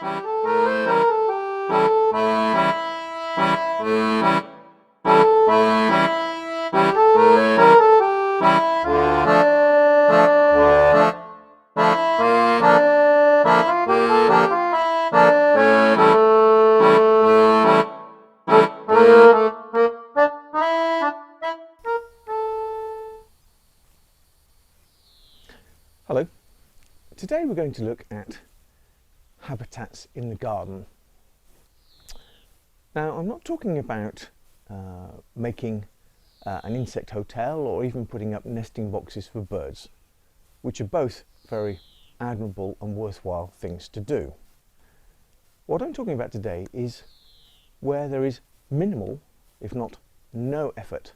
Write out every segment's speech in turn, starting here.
Hello. Today we're going to look at habitats in the garden. Now, I'm not talking about making an insect hotel or even putting up nesting boxes for birds, which are both very admirable and worthwhile things to do. What I'm talking about today is where there is minimal, if not no effort,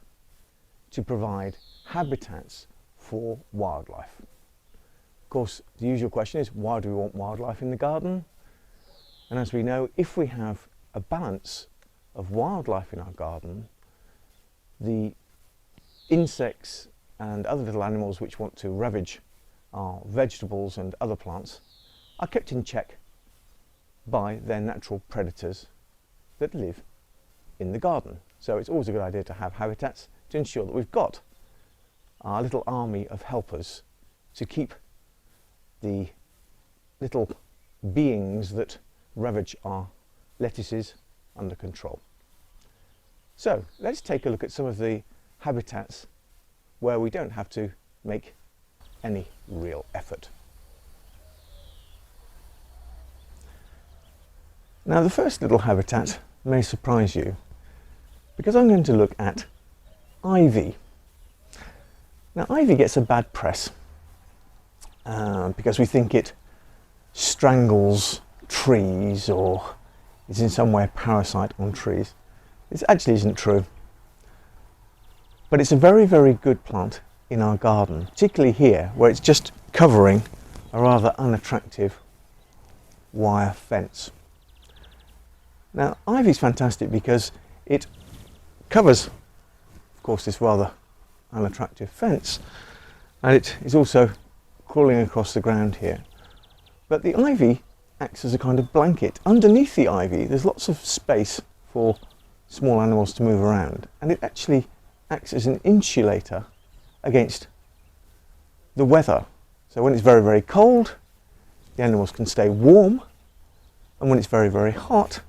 to provide habitats for wildlife. Of course, the usual question is, why do we want wildlife in the garden? And as we know, if we have a balance of wildlife in our garden, the insects and other little animals which want to ravage our vegetables and other plants are kept in check by their natural predators that live in the garden. So it's always a good idea to have habitats to ensure that we've got our little army of helpers to keep the little beings that ravage our lettuces under control. So let's take a look at some of the habitats where we don't have to make any real effort. Now, the first little habitat may surprise you because I'm going to look at ivy. Now, ivy gets a bad press because we think it strangles trees or is in some way a parasite on trees. This actually isn't true. But it's a very, very good plant in our garden, particularly here where it's just covering a rather unattractive wire fence. Now, ivy is fantastic because it covers, of course, this rather unattractive fence, and it is also crawling across the ground here. But the ivy acts as a kind of blanket. Underneath the ivy there's lots of space for small animals to move around, and it actually acts as an insulator against the weather. So when it's very, very cold, the animals can stay warm, and when it's very, very hot,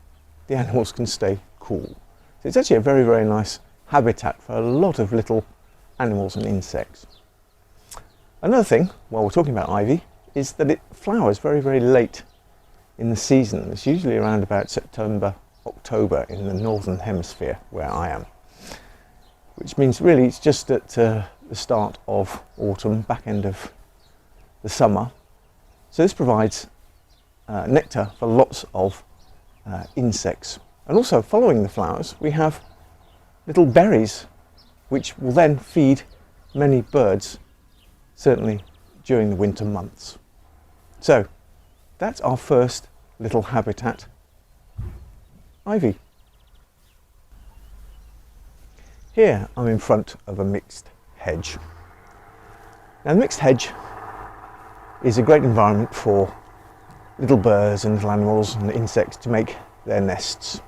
the animals can stay cool. So it's actually a very, very nice habitat for a lot of little animals and insects. Another thing, while we're talking about ivy, is that it flowers very, very late in the season. It's usually around about September, October in the northern hemisphere where I am, which means really it's just at the start of autumn, back end of the summer. So this provides nectar for lots of insects. And also, following the flowers, we have little berries which will then feed many birds, certainly during the winter months. So that's our first little habitat, ivy. Here I'm in front of a mixed hedge. Now, the mixed hedge is a great environment for little birds and little animals and insects to make their nests.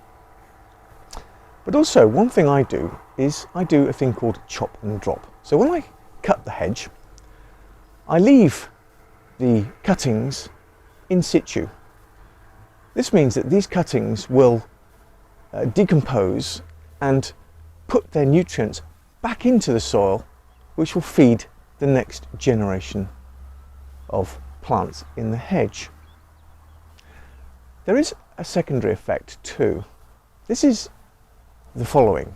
But also, one thing I do is I do a thing called chop and drop. So when I cut the hedge, I leave the cuttings in situ. This means that these cuttings will decompose and put their nutrients back into the soil, which will feed the next generation of plants in the hedge. There is a secondary effect too. This is the following.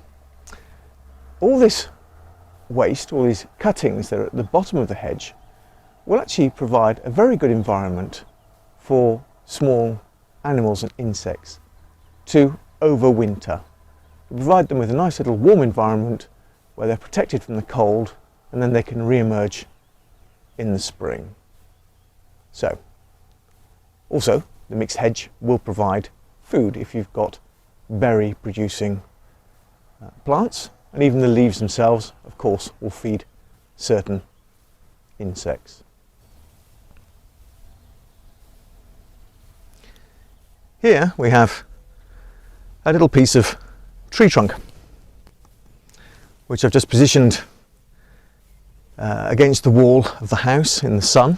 All this waste, all these cuttings that are at the bottom of the hedge, will actually provide a very good environment for small animals and insects to overwinter. Provide them with a nice little warm environment where they're protected from the cold, and then they can re-emerge in the spring. So, also, the mixed hedge will provide food if you've got berry producing plants, and even the leaves themselves, of course, will feed certain insects. Here we have a little piece of tree trunk, which I've just positioned against the wall of the house in the sun,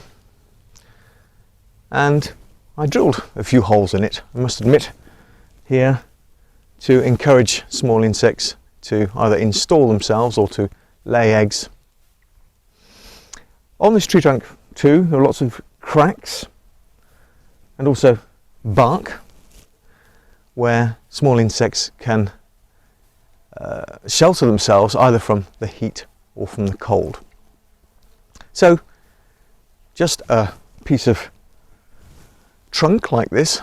and I drilled a few holes in it, I must admit, here to encourage small insects to either install themselves or to lay eggs. On this tree trunk too, there are lots of cracks and also bark where small insects can shelter themselves either from the heat or from the cold. So just a piece of trunk like this,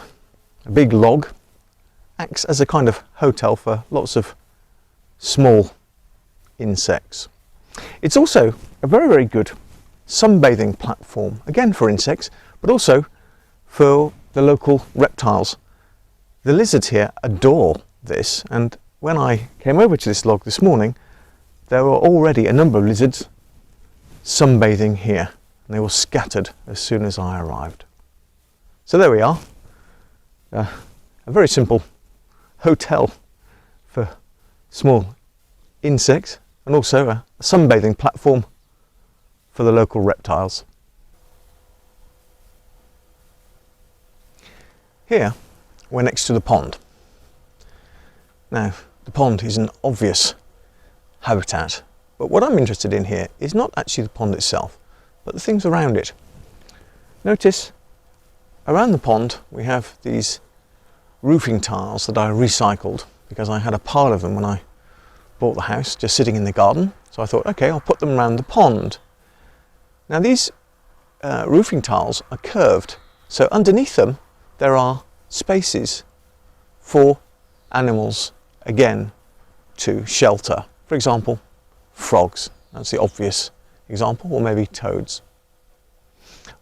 a big log, acts as a kind of hotel for lots of small insects. It's also a very, very good sunbathing platform, again for insects, but also for the local reptiles. The lizards here adore this, and when I came over to this log this morning, there were already a number of lizards sunbathing here, and they were scattered as soon as I arrived. So there we are, a very simple hotel for small insects, and also a sunbathing platform for the local reptiles. Here we're next to the pond. Now, the pond is an obvious habitat, but what I'm interested in here is not actually the pond itself, but the things around it. Notice around the pond we have these roofing tiles that I recycled because I had a pile of them when I bought the house, just sitting in the garden. So I thought, okay, I'll put them around the pond. Now these roofing tiles are curved, so underneath them there are spaces for animals, again, to shelter. For example, frogs, that's the obvious example, or maybe toads.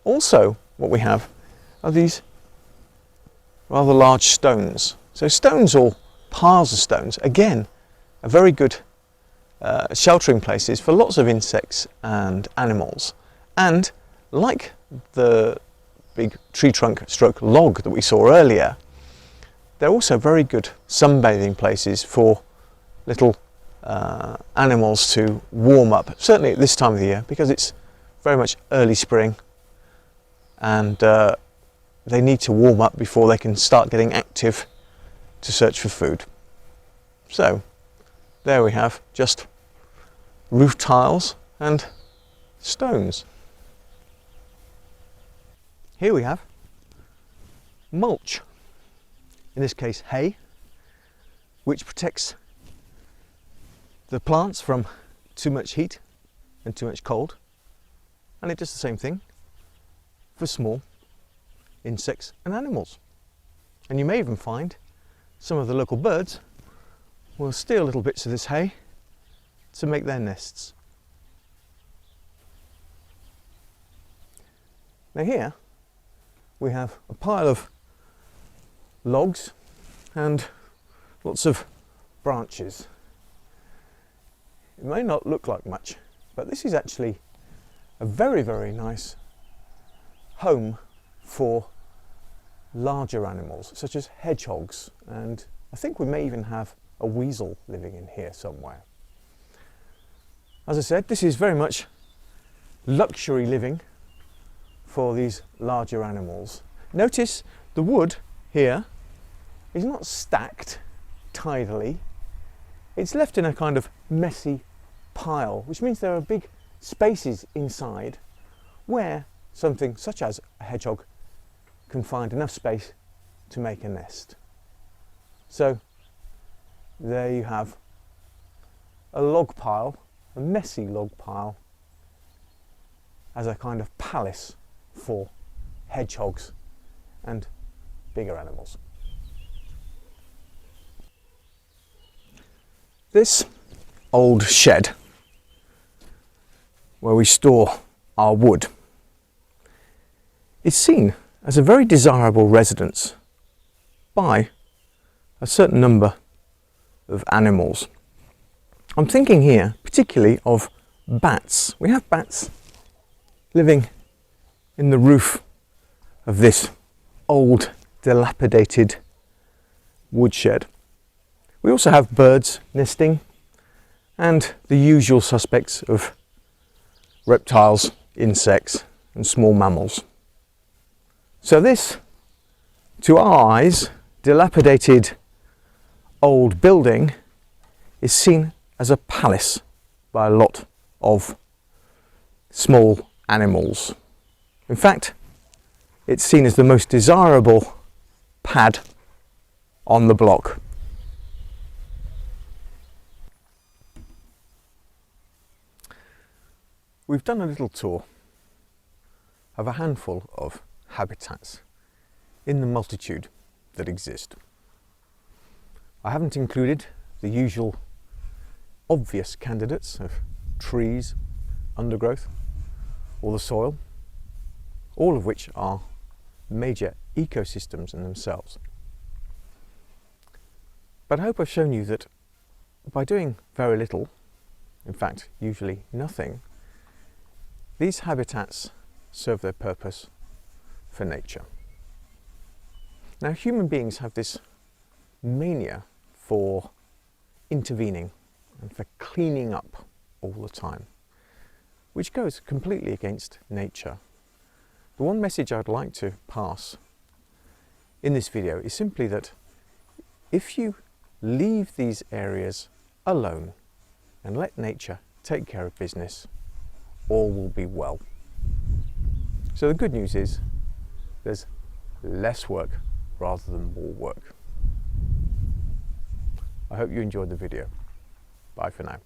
Also, what we have are these rather large stones. So stones, or piles of stones, again, are very good sheltering places for lots of insects and animals. And like the big tree trunk stroke log that we saw earlier, they're also very good sunbathing places for little animals to warm up, certainly at this time of the year, because it's very much early spring and they need to warm up before they can start getting active to search for food. So there we have just roof tiles and stones. Here we have mulch, in this case hay, which protects the plants from too much heat and too much cold, and it does the same thing for small insects and animals. And you may even find some of the local birds will steal little bits of this hay to make their nests. Now here we have a pile of logs and lots of branches. It may not look like much, but this is actually a very, very nice home for larger animals such as hedgehogs, and I think we may even have a weasel living in here somewhere. As I said, this is very much luxury living for these larger animals. Notice the wood here is not stacked tidily, it's left in a kind of messy pile, which means there are big spaces inside where something such as a hedgehog can find enough space to make a nest. So there you have a log pile, a messy log pile, as a kind of palace for hedgehogs and bigger animals. This old shed where we store our wood is seen as a very desirable residence by a certain number of animals. I'm thinking here particularly of bats. We have bats living in the roof of this old dilapidated woodshed. We also have birds nesting and the usual suspects of reptiles, insects and small mammals. So this, to our eyes, dilapidated old building is seen as a palace by a lot of small animals. In fact, it's seen as the most desirable pad on the block. We've done a little tour of a handful of habitats in the multitude that exist. I haven't included the usual obvious candidates of trees, undergrowth, or the soil, all of which are major ecosystems in themselves. But I hope I've shown you that by doing very little, in fact usually nothing, these habitats serve their purpose for nature. Now, human beings have this mania for intervening and for cleaning up all the time, which goes completely against nature. The one message I'd like to pass in this video is simply that if you leave these areas alone and let nature take care of business, all will be well. So the good news is there's less work rather than more work. I hope you enjoyed the video. Bye for now.